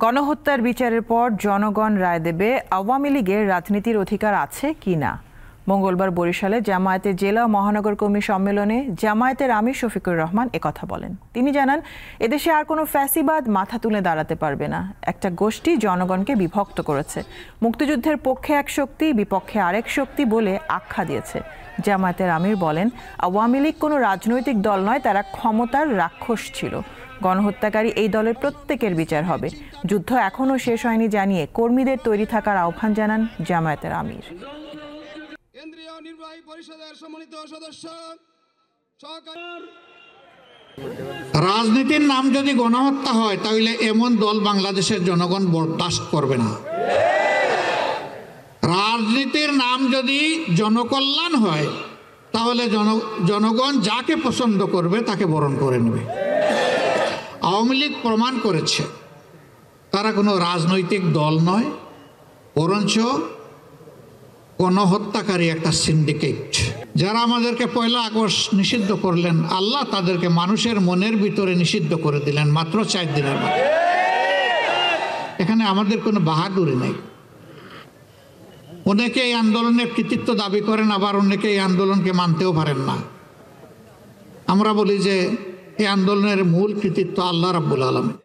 গণহত্যার বিচারের পর জনগণ রায় দেবে আওয়ামী লীগের রাজনীতির অধিকার আছে কিনা। মঙ্গলবার বরিশালে জামায়াতের জেলা মহানগর কর্মী সম্মেলনে জামায়াতের আমির শফিকুর রহমান একথা বলেন। তিনি জানান, এদেশে আর কোনো ফ্যাসিবাদ মাথা তুলে দাঁড়াতে পারবে না। একটা গোষ্ঠী জনগণকে বিভক্ত করেছে, মুক্তিযুদ্ধের পক্ষে এক শক্তি বিপক্ষে আরেক শক্তি বলে আখ্যা দিয়েছে। জামায়াতের আমির বলেন, আওয়ামী লীগ কোনো রাজনৈতিক দল নয়, তারা ক্ষমতার রাক্ষস ছিল। গণহত্যাকারী এই দলের প্রত্যেকের বিচার হবে। যুদ্ধ এখনও শেষ হয়নি জানিয়ে কর্মীদের তৈরি থাকার আহ্বান জানান জামায়াতের আমির। কেন্দ্রীয় নির্বাহী পরিষদের সম্মানিত সদস্য, রাজনীতির নাম যদি গণহত্যা হয় তাহলে এমন দল বাংলাদেশের জনগণ বরদাস্ত করবে না। রাজনীতির নাম যদি জনকল্যাণ হয় তাহলে জনগণ যাকে পছন্দ করবে তাকে বরণ করে নেবে। আওয়ামী লীগ প্রমাণ করেছে তারা কোনো রাজনৈতিক দল নয়, বরঞ্চ গণহত্যাকারী একটা সিন্ডিকেট। যারা আমাদেরকে 1 আগস্ট নিষিদ্ধ করলেন, আল্লাহ তাদেরকে মানুষের মনের ভিতরে নিষিদ্ধ করে দিলেন মাত্র 4 দিনের মধ্যে। এখানে আমাদের কোনো বাহাদুরি নেই। অনেকে এই আন্দোলনের কৃতিত্ব দাবি করেন, আবার অনেকে এই আন্দোলনকে মানতেও পারেন না। আমরা বলি যে এই আন্দোলনের মূল কৃতিত্ব আল্লাহ রাব্বুল আলামিন।